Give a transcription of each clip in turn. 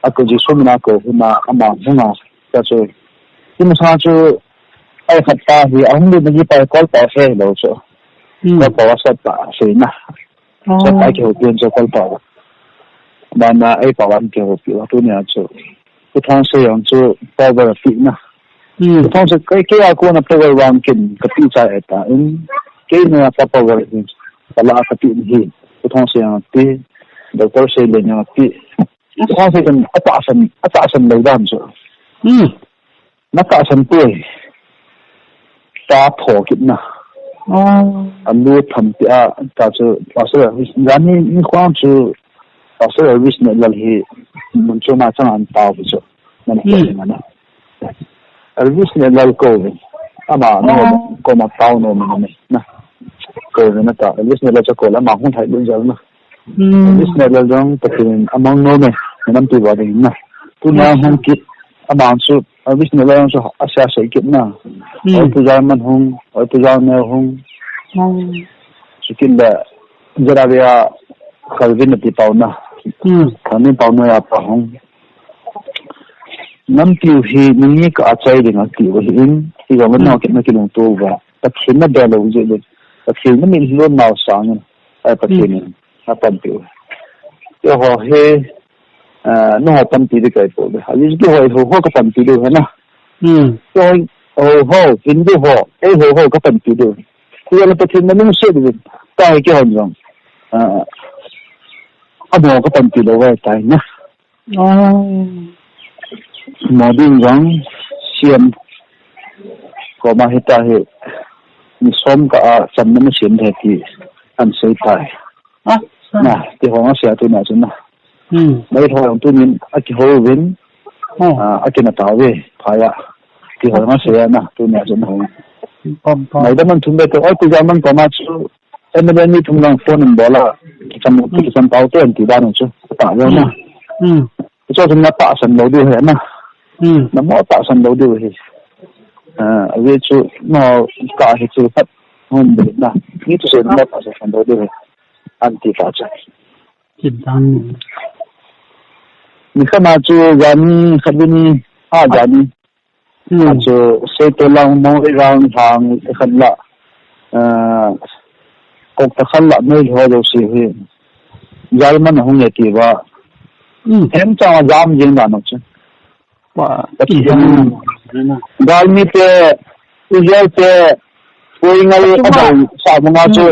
aku ji sumna ko huna ama huna ta chu kim sa chu ai khatta hi ahum ni pa call pa se lo chu ko pa sa pa se na so pa ke hopian so call pa mana ai pa wan ke hopi tu nya chu ku thang se yang chu power fi na thang se kai ke aku na power wan kin ka pi cha eta in ke na pa power hin pala ka pi hi ku thang se yang ti doctor se le nya ti thang se kan ata san lo dan chu na ka san pu ta tho kit na alu tham ti a ta chu pasal yani ni khwang chu pasal wis ne lal hi mun chu ma chang an ta bu chu na ni na wis ne lal ko ama no ko ma ta no me na ko na ta wis ne lal ko la ma hung thai lun jal na wis ne lal jong ta kin among no me nam ti wa de na tu na hung kit ama chu wis ne lal chu asya sai kit na tu ja man hung tu ja ne hung chikin da jara ya kalvin ti pauna kami pauna ya pa hong nam tiu hi ni ka achai de na tiu hi in ti ga man na ke na ki long to wa ta khin na da lo je le ta khin na min lo na sang ai pa khin na pan tiu yo ho he no ha pan ti de kai po de ali ji ho ka pan ti de na ho hindu ho ho ka pan ti de thì là cái này nó sẽ được tại cái hành động anh nói cái phần tiền đâu vậy tại nhá mà đi rằng xem có mà hiện tại mình sống cả trăm năm xem thế thì anh sẽ tại nè thì họ sẽ tôi nói chứ nè mấy thôi tôi nhìn anh cái hồi vin anh cái nào tao về phải à thì họ sẽ nè tôi nói chứ nè mấy đứa mình thùng bê tôi cứ giờ mình có mà chú em bên đi thùng lòng phone mình bỏ là cái bao tiền thì bao nhiêu chú tạo ra nè cho chúng nó tạo sản đấu điều hết nè nó mỗi tạo sản đấu điều thì vì chú nó cả hệ chú phát hơn được nè như chú sẽ nó tạo sản đấu điều anh thì phát triển mình khai mà chú gần khai bên gần so say to lang mo irang hang khanla ko ta khanla nei ho do si hi jalman hung ne ti ba hem cha jam jing da no chu wa ta ki dal mi te ujal te koi ngai aba sa ma chu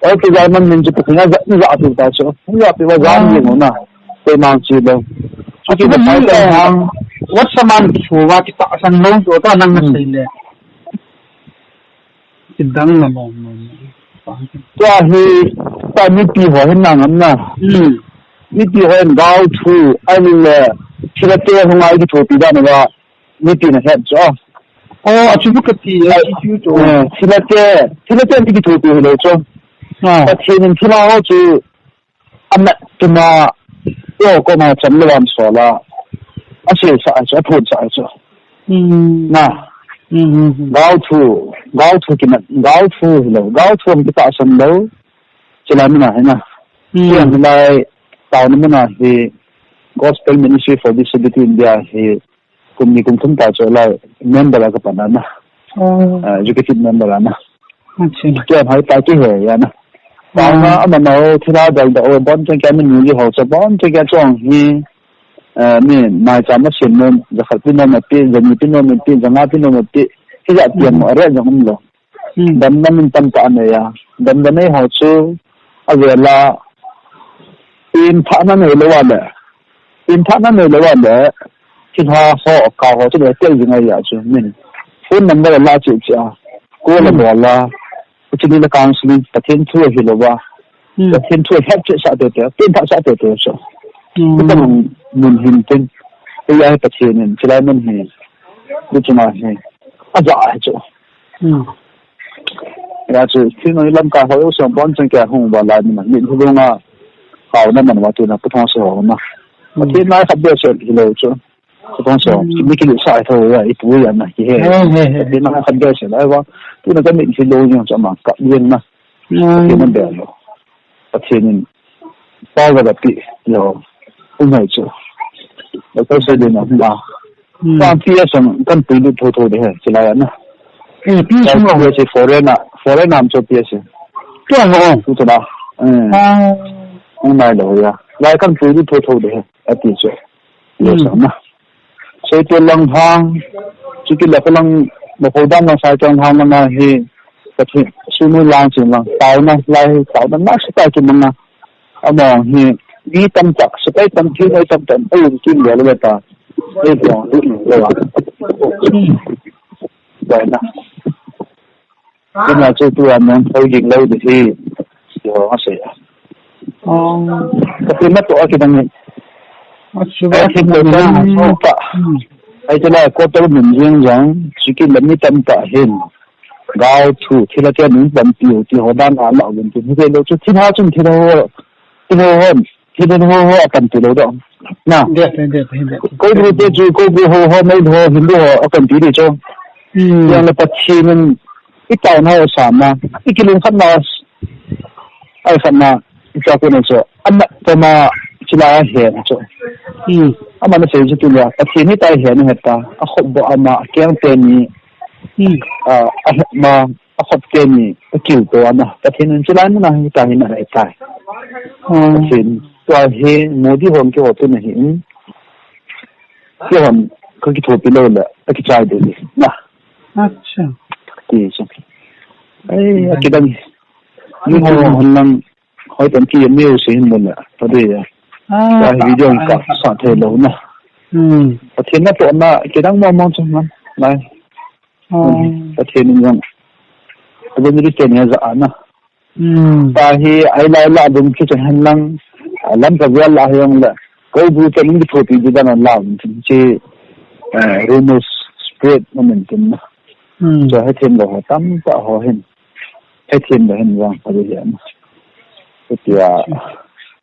ai ki jalman min chu ta nga za tu ta chu ya pe wa jam jing na te mang chi lo chu ki ba ta hang what saman chuwa ki ta san long to ta nang na sai le sidang na mo to hi ta ni pi ho hin nang am na ni pi ho en gao thu ai le chira te ho ngai ki thopi da na ba ni pi na het cho a chu ka ti ya chu to chira te ni ki thopi ho lo cho ta chin chila ho chu am na tu ma yo ko ma cham le wan so la而且是破财着，那高处给那高处我们打什么楼，就来么呢？那这样来到那么呢？是 Gospel Ministry for Disability India 是共同打出来 member 那个本来呢，executive member 啦呢，这样还带这些呀呢。当然，我们有其他的我帮这个们努力好，就帮这个装是。นี่นายจำมาเช่นนั้นจะขัดพินโนมติจะมีพินโนมติจะงาพินโนมติที่จะเตรียมอะไรอย่างนั้นหรอดังนั้นมันตั้งแต่เนี่ยดังนั้นหัวชูเวลาอินท่านั้นเลยว่าเลยอินท่านั้นเลยว่าเลยที่เขาเขาจะได้เจอยังไงอย่างเช่นนี่คนนั้นไม่ได้ลาจิตจ้ากูเลยบอกละที่นี่ละการสิ่งประเทศทั่วหิโลว่าประเทศทั่วแทบจะสัตว์เดียวเป็นทักษะเดียวใช่ก็ต้องมุนหินเป็นไปย้ายประเทศนึงจะได้มันเห็นดูจังหวะเห็นอาจจะจ้ะแล้วจะที่นั่นลำการเขาส่งบอลจังแก่ห้องบอลลายมันมีทุกโรงงานเขานั่นมันว่าตัวนั้นผู้ท้องเสียหัวมาประเทศนั้นขับเรือเสร็จเลยจ้ะผู้ท้องเสียมีกิจสายเท่าไหร่อีกตัวอย่างนะที่เห็นประเทศนั้นขับเรือเสร็จแล้วว่าตัวนั้นก็มีที่โลยังจะมากับเรื่องนะประเทศนั้นเดียวประเทศนี้ป้าก็แบบนี้เราอุ้มให้จ้ะ แล้วก็เสด็จมาความที่จะส่งกันปีดูทั่วๆเลยจะไรนะพี่ช่วยเฟอร์เรนามจบเพียสิตัวงงถูกต้องไม่เลยอะไล่กันปีดูทั่วๆเลยที่จะเยอะสักนะใช้ตัวลังทางจุดที่เรากำลังมาพูดด้านนั้นใช้ตัวลังทางมันนะที่ก็ที่สุ่มลังจริงลังตายนะไล่ตายนั้นไม่ใช่ตายจริงนะมองที่มีตั้งจักสเปซตั้งที่ไม่ตั้งแต่ไม่ยุ่งกินเดี๋ยวเลยตาไม่พอดูเลยว่ะได้นะก็มาเจอตัวนั้นเขายิงเราดีที่เดี๋ยวเขาเสียก็เป็นมาตัวกี่ดังนี้ไอ้ที่เราตั้งปะไอ้ที่เราก็ต้องเหมือนยังสิ่งที่เราไม่ตั้งปะเห็นก้าวถูที่เราจะหนุนบันทิวที่หัวด้านอะไรเอาเป็นที่เราจะที่เราจุดที่เราakan tuloy doon. Na. Hindi. Kung may Hindu akan tuloy doon. Yung napatsin ikaw na sama. Ikilungkan na ay sama ikaw ko na so. Anak ko ma sila hen so. Ama na sa'yo tuloy. Patsin ni tayo hen heta. Ako bo ama kiyang teni. Ako teni. Ikil ko ana. Patsin sila na hitahin na itay. Patsinตัวเฮโมดีผมก็ว่าตัวนี้ที่ผมก็คิดว่าเป็นโลละก็คิดใจดีนะดีใช่คิดว่านี่คนนั้นเขาเป็นที่ไม่รู้สิ่งนั้นแหละพอดีแต่วิดีโอกับสอนเธอแล้วนะประเทศนั้นตัวน่ะคิดว่ามั่งจังมันไม่ประเทศนี้ยังเป็นเรื่องนี้จะอ่านนะแต่ที่ไอ้เราดึงคิดจะเห็นนั่งลังจากเวลาอย่างละก็ดูแต่ลิงก์ทั่วไปดีด้านล่างที่รูมัสสเปรดมันเป็นนะจะให้เทียนเราตั้มก็หอเห็นให้เทียนเราเห็นว่าอะไรอย่างนั้นก็ที่ว่า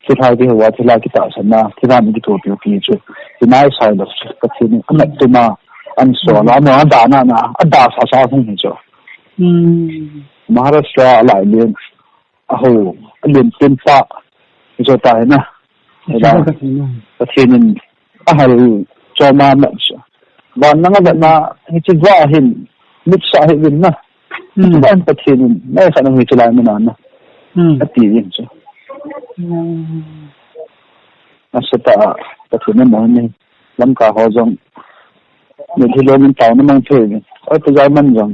ที่ท้ายที่ว่าที่เราคิดต่อสันนะที่เราไม่ได้ทั่วไปที่จุดที่นายสายเราก็ที่นี่อันนั้นตัวมาอันส่วนเราเนี่ยอันด่านะอันด่าสาวๆทั้งนี้จ้ะมหาราชอะไรเรื่องโอ้โหเรื่องเป็นฟ้าจะตายนะประเทศนั้นอาหารจอมาไม่ใช่บ้านนั้นก็มาที่ว่าเห็นมิตรสหายนะบ้านประเทศนั้นไม่ขนาดมิตรลายมันนะตีอย่างเช่นนั่นสุดท้ายประเทศนั้นมันลำกาหอจงในที่เรามันต่อนั่นมันเท่ไงไอ้ตัวใหญ่มันจัง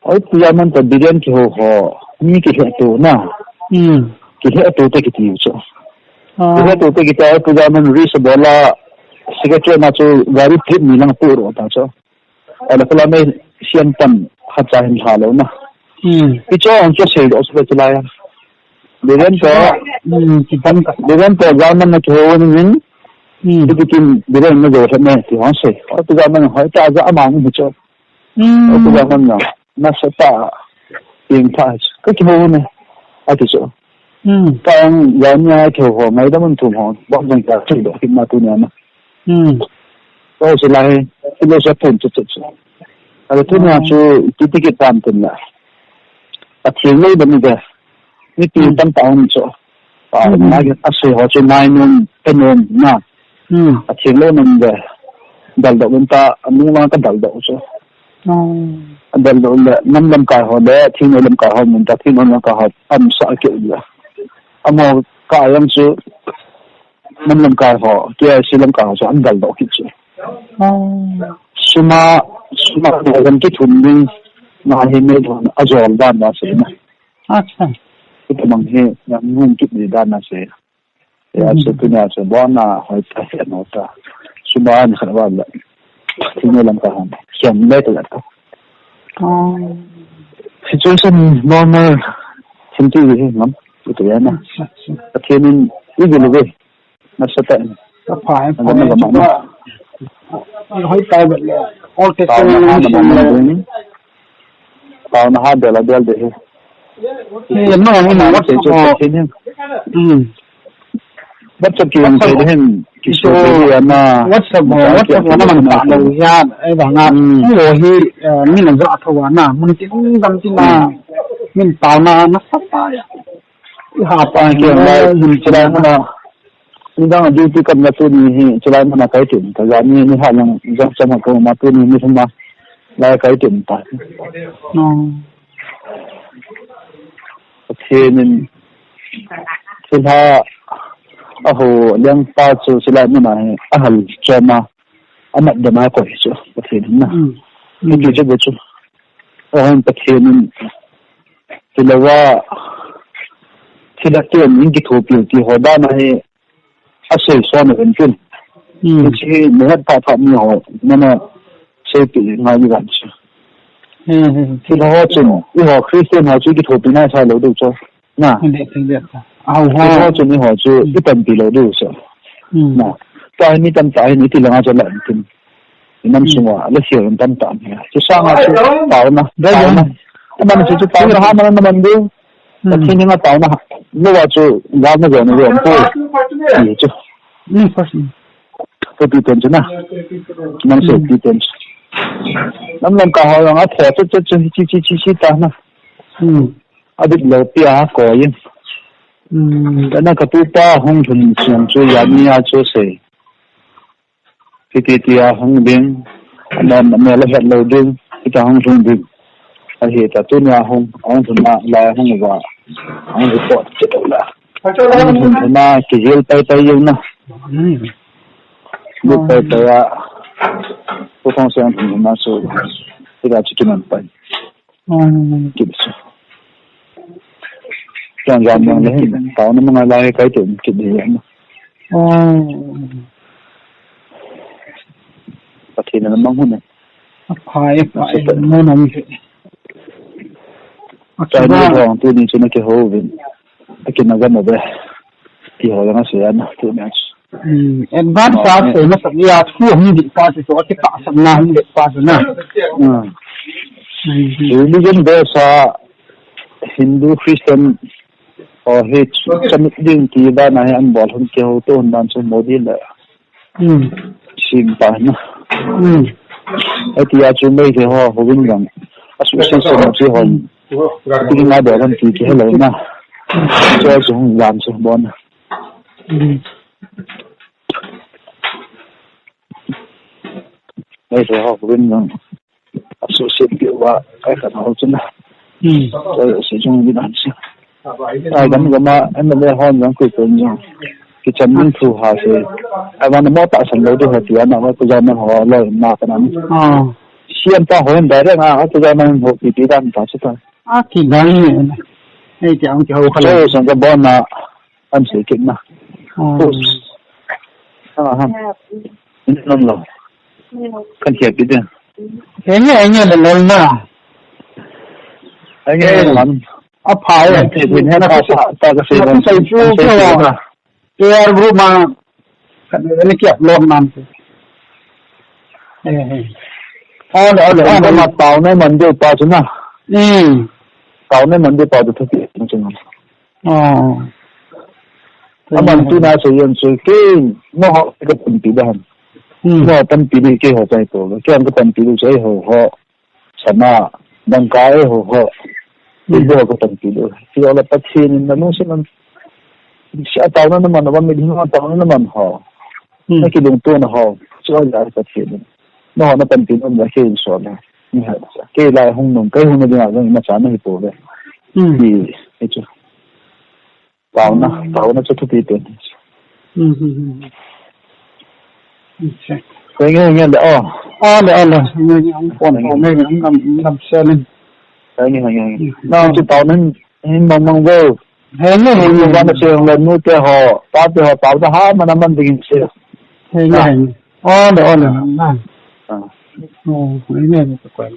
ไอ้ตัวใหญ่มันจะดิเรนที่หัวมีกี่ตัวนะkita tu kita itu, kita tu kita zaman riset bola, sekarang macam gari trip milang puru apa so, ada kalau me siantan hajahin halau na, itu orang tu sih oslo celaya, dengan tu zaman nak hewan ni, itu kita dengan ni jauh ni, tiang sih, tu zaman hari tu aja amang itu, tu zaman na seta yang tas, kita ni, ada so. ตอนย้อนย้ายเที่ยวหัวไม่ได้มันถูกหัวบอกยังจะช่วยดอกขึ้นมาตัวนี้นะก็สิไลที่เราจะพูดจุดๆอะไรตัวนี้ช่วยที่ที่ตามตัวนี้แต่เที่ยวเลยแบบนี้นี่ตีตั้งแต่วันนี้มาอาศัยหัวใจนายนุ่มเป็นนุ่มนะแต่เที่ยวเลยมันดัลดอกมันตาอันนี้มันก็ดัลดอกจ้ะดัลดอกเลยน้ำลำกายหัวเด้ที่น้ำลำกายหัวมันจะที่น้ำลำกายหัวอันสักเกี่ยวเลยammo kayang su namlam kai ho ke silam ka so andal do kichi suma dogan ki thumni na he me don ajol dan na se na acha itu mang he yang ngun ki ni dan na se ya se punya se bona ho ta se no ta suma an khawa la sinalam ka han siam le ta ta situation normal sinti he ngam itu ya na akhirnya ini lebih masalah apa hai tai bel all ke tahun ada lah dia deh ini mana what baca kian sehen kisah ya na WhatsApp mana mana tak ya bangat oh hi ni nak atau na mungkin dam tina min tahu na apa ya apa yang kita นี่ต้องดูที่กำลังตัวนี้จะไล่มันอะไรถึงแต่ยังนี่หายังยังจะมาตัวมาตัวนี้ไม่ทำมาไล่ใครถึงไปประเทศนึงคือถ้าโอ้โหเรื่องป้าจูจะไล่มันไหนอาหารจะมาอันนั้นจะมาก่อนจูประเทศนึงนะนี่คือจะบุจูอันประเทศนึงที่เรียกว่าที่ละเตียนยิ่งที่ถูกอยู่ที่หัวด้านในอาศัยส่วนหนึ่งขึ้นที่เนื้อผ้าทอมีหัวนั่นน่ะใช้ปีงานอยู่กันใช่ที่เราว่าจุนอีหัวคริสเตียนหัวจุที่ถูกปีน่าใช้เราดูจ้ะน่ะเอาหัวจุนอีหัวจุที่เป็นปีเราดูใช่น่ะตอนนี้ตั้งใจนี่ที่เราจะหลั่นขึ้นนั่นชัวร์แล้วเสียงตั้งแต่เนี่ยจะสร้างอะไรเต่านะได้ยังไงมันจะเต่านะฮะมันดูแต่ที่นี่มาเต่านะไม่ว่าจะร้านไม่ร้านไม่ร้านพูดนี่จ้ะก็ปีเต็มจ้ะนะมันเสียปีเต็มน้ำลมกระหายอย่างนั้นแถวจะชี้ตานะอดีตเราเปียก่อยังแต่นั่นก็ตัวป้าห้องทุนเสียงช่วยยามีอาช่วยเสียที่ที่ห้องดึงนั่นเมื่อเราเห็นเราดึงที่ห้องทุนดึงเหตุตัวนี้ห้องทุนมาลายห้องว่าห้องรีพอร์ตจะดูละห้องทุนมาที่เจลไปอยู่นะลูกไปว่าผู้ท้องเสียงทุนมาสู้ที่เราจะกินมันไปกินสู้อย่างยามยังเลยตอนนั้นมันอะไรใครถึงกินได้ยังประเทศนั้นมันหุ่นเนี่ยพายนู่นนั่นใจนี่ของตัวนี้ฉันก็โหวินกินมากันหมดเลยที่หัวยังเสียนะตัวนี้เอ็นบ้านฟ้าเสียมาสักยาทั่วมีดิฟ้าจะตัวที่ป่าสังนานเด็กฟ้าจะนะreligion based Hindu Christian or his somethingที่บ้านไหนอันบอกคนเกี่ยวตัวนั้นสมมติเลยชิมไปนะไอ้ที่อาจุไม่เกี่ยวหัววิ่งกันอาสุสิสมุทรหอนที่มาเดินที่ให้เรานะจะส่งยามส่งบอลไอ้ที่หัววิ่งกันอาสุสิเกี่ยวว่าไอ้ขันหัวจุนะจะสิ่งที่มีนั่นสิไอ้กันก็มาไอ้มันเลยหอนยังคุยกันยังที่จะมุ่งสู่หาเสียไอ้วันนั้นมอตัดสันเราด้วยเหตุการณ์ว่าตัวมันหัวลอยมาขนาดนั้นเสียงตาหัวมันได้เรื่องตัวมันหัวปีด้านตาสุดท้ายที่นั่นไอ้เจ้าเขาเลยสังกับบอลนะอันเสียกินนะปุ๊บฮะนั่นหรอกันเทียบปีเดียวเงี้ยเลยนะเงี้ยมันพายที่เป็นให้เราตากระสีมันใส่ชูเพื่อเกี่ยวรู้มาขันเลยเกี่ยวลมมันเอามาเต่าในมันเดียวปลาจุนะเต่าในมันเดียวปลาจุทุกทีจริงๆมันตัวน่าสยามสุดที่น้องก็เป็นปีเดียวน้องเป็นปีเดียวหัวใจโตแล้วแกก็เป็นปีเดียวใจหัวสมาดังกายหัวปีเดียวก็เป็นปีเดียวที่เราปัจจัยนี้นั่นนู่นสิมันเต่านั้นมันว่าไม่ดีมันเต่านั้นมันหัวไม่คิดลงตัวนะหัวช่วยอะไรปัจจัยนี้น้องนั่นเป็นปีนั้นไม่เคยสอนเลยนี่ฮะแค่ลายห้องนอนแค่ห้องนอนเดียวกันมาสานให้โตเลยที่ไอ้เจ้าเต่านะจะทุกปีเป็นก็เงี้ยเดี๋ยวเดี๋ยวยังคนไม่นำเส้นเงี้ยน้องจะเต่านั้นเห็นมันเวอร์เห็นวันเชียงเลยนู่นเตะหอป้าเตะหอเต่าจะหามันดึงเสียเดี๋ยวนั่นโอ้ไม่เนี่ยก็กวน